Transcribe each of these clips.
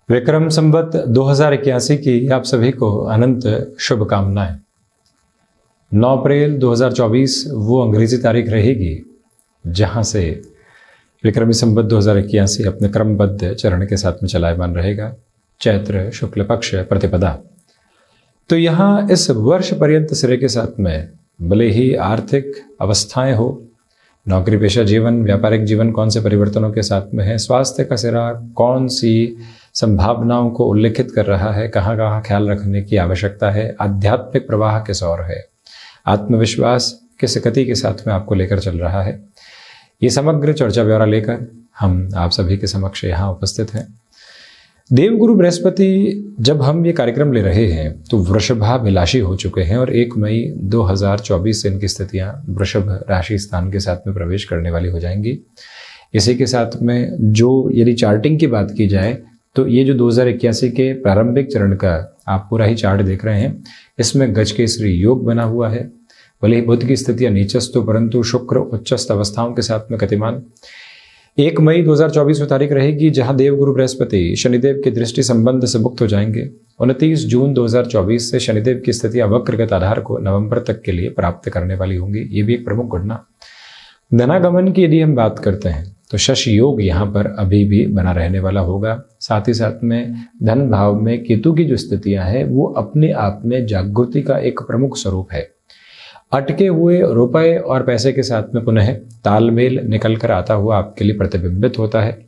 विक्रम संवत 2081 की आप सभी को अनंत शुभकामनाएं। 9 अप्रैल 2024 वो अंग्रेजी तारीख रहेगी जहां से विक्रमी संवत 2081 अपने क्रमबद्ध चरण के साथ में चलायमान रहेगा। चैत्र शुक्ल पक्ष प्रतिपदा। तो यहाँ इस वर्ष पर्यंत सिरे के साथ में भले ही आर्थिक अवस्थाएं हो, नौकरी पेशा जीवन, व्यापारिक जीवन कौन से परिवर्तनों के साथ में है, स्वास्थ्य का सिरा कौन सी संभावनाओं को उल्लेखित कर रहा है, कहाँ कहाँ ख्याल रखने की आवश्यकता है, आध्यात्मिक प्रवाह किस ओर है, आत्मविश्वास किस गति के साथ में आपको लेकर चल रहा है, ये समग्र चर्चा ब्यौरा लेकर हम आप सभी के समक्ष यहाँ उपस्थित हैं। देवगुरु बृहस्पति जब हम ये कार्यक्रम ले रहे हैं तो वृषभाभिलाषी हो चुके हैं और 1 मई 2024 से इनकी स्थितियां वृषभ राशि स्थान के साथ में प्रवेश करने वाली हो जाएंगी। इसी के साथ में जो यदि चार्टिंग की बात की जाए तो ये जो 2081 के प्रारंभिक चरण का आप पूरा ही चार्ट देख रहे हैं, इसमें गज केसरी योग बना हुआ है। भले ही बुध की स्थितियां नीचस्थ तो परंतु शुक्र उच्चस्थ अवस्थाओं के साथ में गतिमान। 1 मई 2024 में तारीख रहेगी जहां देवगुरु बृहस्पति शनिदेव की दृष्टि संबंध से मुक्त हो जाएंगे। 29 जून 2024 से शनिदेव की स्थितियां वक्रगत आधार को नवंबर तक के लिए प्राप्त करने वाली होंगी। ये भी एक प्रमुख घटना। धनागमन की यदि हम बात करते हैं तो शश योग यहाँ पर अभी भी बना रहने वाला होगा। साथ ही साथ में धन भाव में केतु की जो स्थितियां हैं वो अपने आप में जागृति का एक प्रमुख स्वरूप है। अटके हुए रुपए और पैसे के साथ में पुनः तालमेल निकल कर आता हुआ आपके लिए प्रतिबिंबित होता है।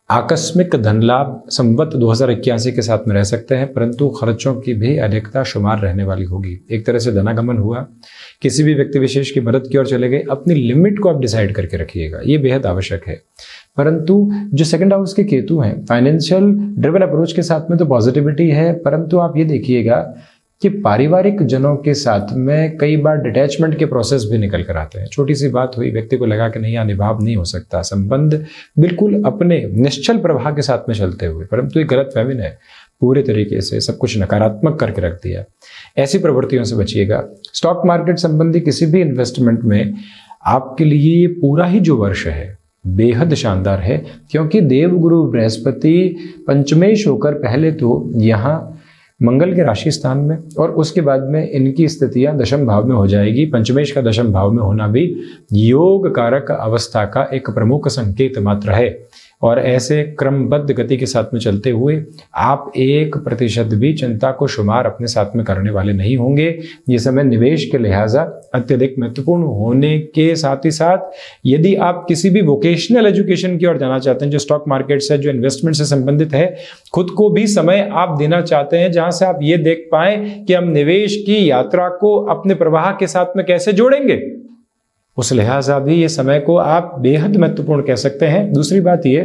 आकस्मिक धन लाभ संवत 2081 के साथ में रह सकते हैं, परंतु खर्चों की भी अधिकता शुमार रहने वाली होगी। एक तरह से धनागमन हुआ, किसी भी व्यक्ति विशेष की मदद की ओर चले गए, अपनी लिमिट को आप डिसाइड करके रखिएगा, ये बेहद आवश्यक है। परंतु जो सेकंड हाउस के केतु हैं, फाइनेंशियल ड्रिवन अप्रोच के साथ में तो पॉजिटिविटी है, परंतु आप ये देखिएगा कि पारिवारिक जनों के साथ में कई बार डिटैचमेंट के प्रोसेस भी निकल कर आते हैं। छोटी सी बात हुई, व्यक्ति को लगा कि नहीं यहाँ निभाव नहीं हो सकता, संबंध बिल्कुल अपने निश्चल प्रवाह के साथ में चलते हुए, परंतु ये गलत फहमी है, पूरे तरीके से सब कुछ नकारात्मक करके रख दिया। ऐसी प्रवृत्तियों से बचिएगा। स्टॉक मार्केट संबंधी किसी भी इन्वेस्टमेंट में आपके लिए पूरा ही जो वर्ष है बेहद शानदार है, क्योंकि देवगुरु बृहस्पति पंचमेश होकर पहले तो यहाँ मंगल के राशि स्थान में और उसके बाद में इनकी स्थितियां दशम भाव में हो जाएगी। पंचमेश का दशम भाव में होना भी योग कारक अवस्था का एक प्रमुख संकेत मात्र है और ऐसे क्रमबद्ध गति के साथ में चलते हुए आप 1% भी चिंता को शुमार अपने साथ में करने वाले नहीं होंगे। ये समय निवेश के लिहाजा अत्यधिक महत्वपूर्ण होने के साथ ही साथ यदि आप किसी भी वोकेशनल एजुकेशन की ओर जाना चाहते हैं, जो स्टॉक मार्केट से, जो इन्वेस्टमेंट से संबंधित है, खुद को भी समय आप देना चाहते हैं जहां से आप ये देख पाए कि हम निवेश की यात्रा को अपने प्रवाह के साथ में कैसे जोड़ेंगे, उस लिहाजा भी ये समय को आप बेहद महत्वपूर्ण कह सकते हैं। दूसरी बात ये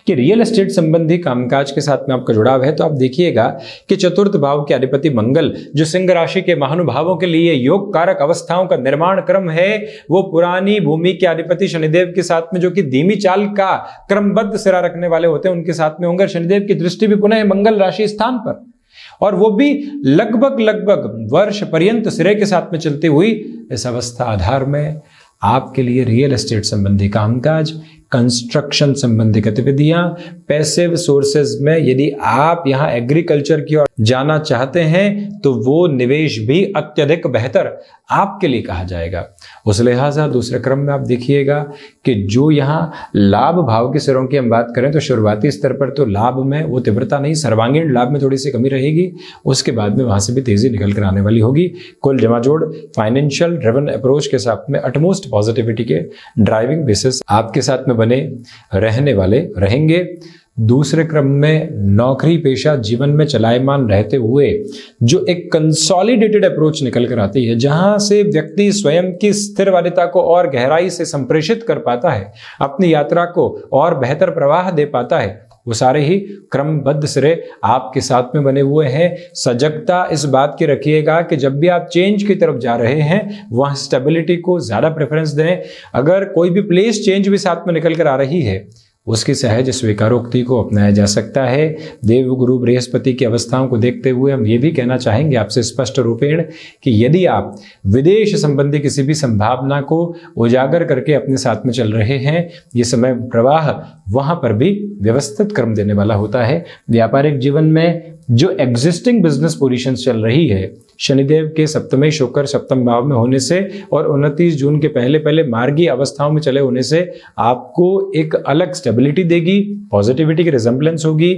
कि रियल एस्टेट संबंधी कामकाज के साथ में आपका जुड़ाव है तो आप देखिएगा कि चतुर्थ भाव के अधिपति मंगल जो सिंह राशि के महानुभावों के लिए योग कारक अवस्थाओं का निर्माण क्रम है, वो पुरानी भूमि के अधिपति शनिदेव के साथ में, जो कि धीमी चाल का क्रमबद्ध सिरा रखने वाले होते हैं, उनके साथ में होंगे। शनिदेव की दृष्टि भी पुनः मंगल राशि स्थान पर, और वो भी लगभग वर्ष पर्यंत सिरे के साथ में चलती हुई इस अवस्था आधार में आपके लिए रियल एस्टेट संबंधी कामकाज, कंस्ट्रक्शन संबंधी गतिविधियां, पैसिव सोर्सेज में यदि आप यहां एग्रीकल्चर की ओर जाना चाहते हैं तो वो निवेश भी अत्यधिक बेहतर आपके लिए कहा जाएगा। उस लिहाजा दूसरे क्रम में आप देखिएगा कि जो यहां लाभ भाव के सिरों की हम बात करें तो शुरुआती स्तर पर तो लाभ में वो तीव्रता नहीं, सर्वांगीण लाभ में थोड़ी सी कमी रहेगी, उसके बाद में वहां से भी तेजी निकल कर आने वाली होगी। कुल जमाजोड़ फाइनेंशियल ड्रिवन अप्रोच के साथ में अटमोस्ट पॉजिटिविटी के ड्राइविंग बेसिस आपके साथ में बने रहने वाले रहेंगे। दूसरे क्रम में नौकरी पेशा जीवन में चलायमान रहते हुए जो एक कंसोलिडेटेड अप्रोच निकल कर आती है, जहां से व्यक्ति स्वयं की स्थिरवादिता को और गहराई से संप्रेषित कर पाता है, अपनी यात्रा को और बेहतर प्रवाह दे पाता है, वो सारे ही क्रमबद्ध सिरे आपके साथ में बने हुए हैं। सजगता इस बात की रखिएगा कि जब भी आप चेंज की तरफ जा रहे हैं वहां स्टेबिलिटी को ज्यादा प्रेफरेंस दें। अगर कोई भी प्लेस चेंज भी साथ में निकल कर आ रही है उसकी सहज स्वीकारोक्ति को अपनाया जा सकता है। देवगुरु बृहस्पति की अवस्थाओं को देखते हुए हम ये भी कहना चाहेंगे आपसे स्पष्ट रूपेण कि यदि आप विदेश संबंधी किसी भी संभावना को उजागर करके अपने साथ में चल रहे हैं, ये समय प्रवाह वहां पर भी व्यवस्थित क्रम देने वाला होता है। व्यापारिक जीवन में जो एग्जिस्टिंग बिजनेस पोजीशंस चल रही है, शनिदेव के सप्तमेश होकर सप्तम भाव में होने से और 29 जून के पहले पहले मार्गीय अवस्थाओं में चले होने से आपको एक अलग स्टेबिलिटी देगी, पॉजिटिविटी की रिजेम्बलेंस होगी।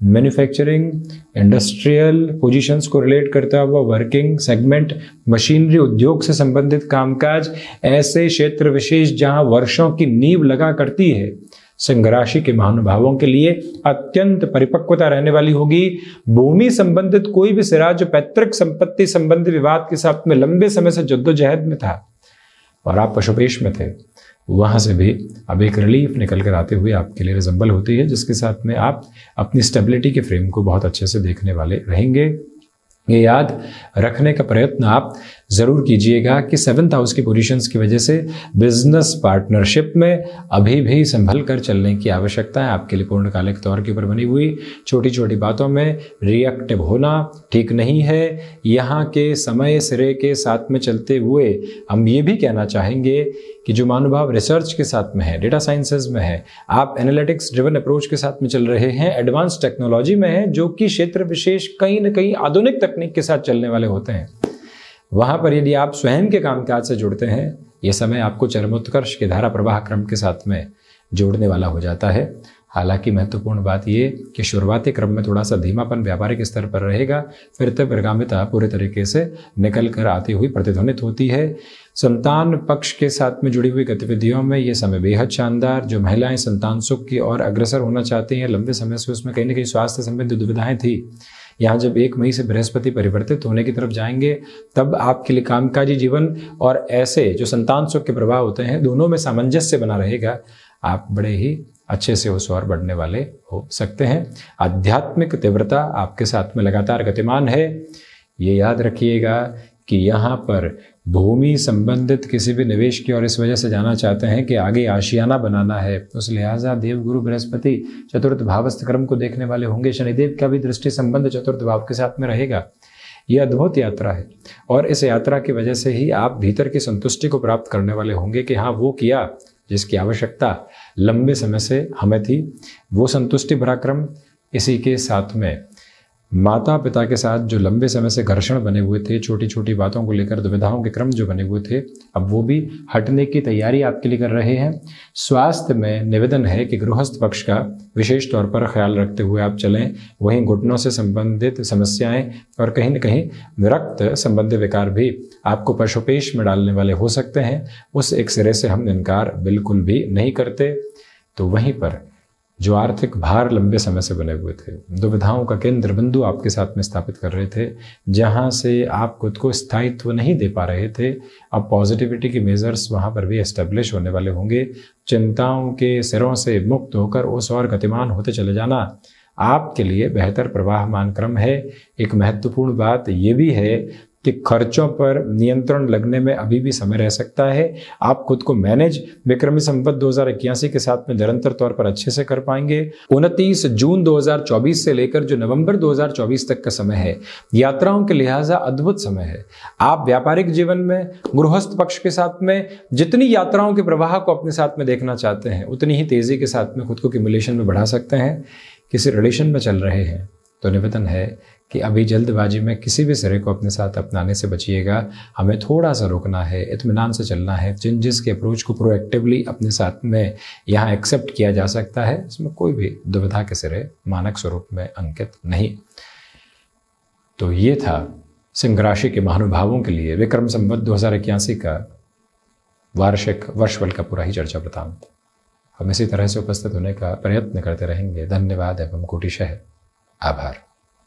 मैन्युफैक्चरिंग, इंडस्ट्रियल पोजीशंस को रिलेट करता हुआ वर्किंग सेगमेंट, मशीनरी उद्योग से संबंधित कामकाज, ऐसे क्षेत्र विशेष जहां वर्षों की नींव लगा करती है, सिंह राशि के महानुभावों के लिए अत्यंत परिपक्वता रहने वाली होगी। भूमि संबंधित कोई भी सिरा जो पैतृक संपत्ति संबंधी विवाद के साथ में लंबे समय से जद्दोजहद में था और आप पशुपेश में थे, वहां से भी अब एक रिलीफ निकल कर आते हुए आपके लिए रिजम्बल होती है, जिसके साथ में आप अपनी स्टेबिलिटी के फ्रेम को बहुत अच्छे से देखने वाले रहेंगे। ये याद रखने का प्रयत्न आप ज़रूर कीजिएगा कि 7th हाउस की पोजीशंस की वजह से बिजनेस पार्टनरशिप में अभी भी संभल कर चलने की आवश्यकता है। आपके लिए पूर्णकालिक तौर के ऊपर बनी हुई छोटी छोटी बातों में रिएक्टिव होना ठीक नहीं है। यहाँ के समय सिरे के साथ में चलते हुए हम ये भी कहना चाहेंगे कि जो महानुभाव रिसर्च के साथ में है, डेटा साइंसेज में है, आप एनालिटिक्स ड्रिवन अप्रोच के साथ में चल रहे हैं, एडवांस टेक्नोलॉजी में है, जो कि क्षेत्र विशेष कहीं न कहीं आधुनिक तकनीक के साथ चलने वाले होते हैं, वहां पर यदि आप स्वयं के कामकाज से जुड़ते हैं, यह समय आपको चरमोत्कर्ष के धारा प्रवाह क्रम के साथ में जोड़ने वाला हो जाता है। हालांकि महत्वपूर्ण बात यह कि शुरुआती क्रम में थोड़ा सा धीमापन व्यापारिक स्तर पर रहेगा, फिर तक प्रगामिता पूरे तरीके से निकल कर आती हुई प्रतिध्वनित होती है। संतान पक्ष के साथ में जुड़ी हुई गतिविधियों में यह समय बेहद शानदार। जो महिलाएं संतान सुख की ओर अग्रसर होना चाहती हैं, लंबे समय से उसमें कहीं ना कहीं स्वास्थ्य संबंधी दुविधाएं थी, यहाँ जब 1 मई से बृहस्पति परिवर्तित होने की तरफ जाएंगे, तब आपके लिए कामकाजी जीवन और ऐसे जो संतान सुख के प्रभाव होते हैं, दोनों में सामंजस्य बना रहेगा। आप बड़े ही अच्छे से उस ओर बढ़ने वाले हो सकते हैं। आध्यात्मिक तीव्रता आपके साथ में लगातार गतिमान है। ये याद रखिएगा कि यहाँ पर भूमि संबंधित किसी भी निवेश की और इस वजह से जाना चाहते हैं कि आगे आशियाना बनाना है, उस लिहाजा देवगुरु बृहस्पति चतुर्थ भावस्थ क्रम को देखने वाले होंगे। शनिदेव का भी दृष्टि संबंध चतुर्थ भाव के साथ में रहेगा। यह अद्भुत यात्रा है और इस यात्रा की वजह से ही आप भीतर की संतुष्टि को प्राप्त करने वाले होंगे कि हाँ, वो किया जिसकी आवश्यकता लंबे समय से हमें थी, वो संतुष्टि भरा क्रम। इसी के साथ में माता पिता के साथ जो लंबे समय से घर्षण बने हुए थे, छोटी छोटी बातों को लेकर दुविधाओं के क्रम जो बने हुए थे, अब वो भी हटने की तैयारी आपके लिए कर रहे हैं। स्वास्थ्य में निवेदन है कि गृहस्थ पक्ष का विशेष तौर पर ख्याल रखते हुए आप चलें। वहीं घुटनों से संबंधित समस्याएं और कहीं न कहीं रक्त संबंधी विकार भी आपको पशुपेश में डालने वाले हो सकते हैं। उस एक सिरे से हम इनकार बिल्कुल भी नहीं करते। तो वहीं पर जो आर्थिक भार लंबे समय से बने हुए थे, दुविधाओं का केंद्र बिंदु आपके साथ में स्थापित कर रहे थे, जहां से आप खुद को स्थायित्व नहीं दे पा रहे थे, अब पॉजिटिविटी की मेजर्स वहां पर भी एस्टेब्लिश होने वाले होंगे। चिंताओं के सिरों से मुक्त होकर उस और गतिमान होते चले जाना आपके लिए बेहतर प्रवाहमान क्रम है। एक महत्वपूर्ण बात ये भी है कि खर्चों पर नियंत्रण लगने में अभी भी समय रह सकता है। आप खुद को मैनेज विक्रमी संवत 2081 के साथ में निरंतर तौर पर अच्छे से कर पाएंगे। 29 जून 2024 से लेकर जो नवंबर 2024 तक का समय है, यात्राओं के लिहाजा अद्भुत समय है। आप व्यापारिक जीवन में गृहस्थ पक्ष के साथ में जितनी यात्राओं के प्रवाह को अपने साथ में देखना चाहते हैं, उतनी ही तेजी के साथ में खुद को एक्युमुलेशन में बढ़ा सकते हैं। किसी रिलेशन में चल रहे हैं तो निवेदन है कि अभी जल्दबाजी में किसी भी सिरे को अपने साथ अपनाने से बचिएगा। हमें थोड़ा सा रुकना है, इत्मीनान से चलना है। चेंजेस के अप्रोच को प्रोएक्टिवली अपने साथ में यहाँ एक्सेप्ट किया जा सकता है। इसमें कोई भी दुविधा के सिरे मानक स्वरूप में अंकित नहीं। तो ये था सिंह राशि के महानुभावों के लिए विक्रम संवत 2081 का वार्षिक वर्षफल का पूरा ही चर्चा वृतांत। हम इसी तरह से उपस्थित होने का प्रयत्न करते रहेंगे। धन्यवाद एवं कोटिशः आभार।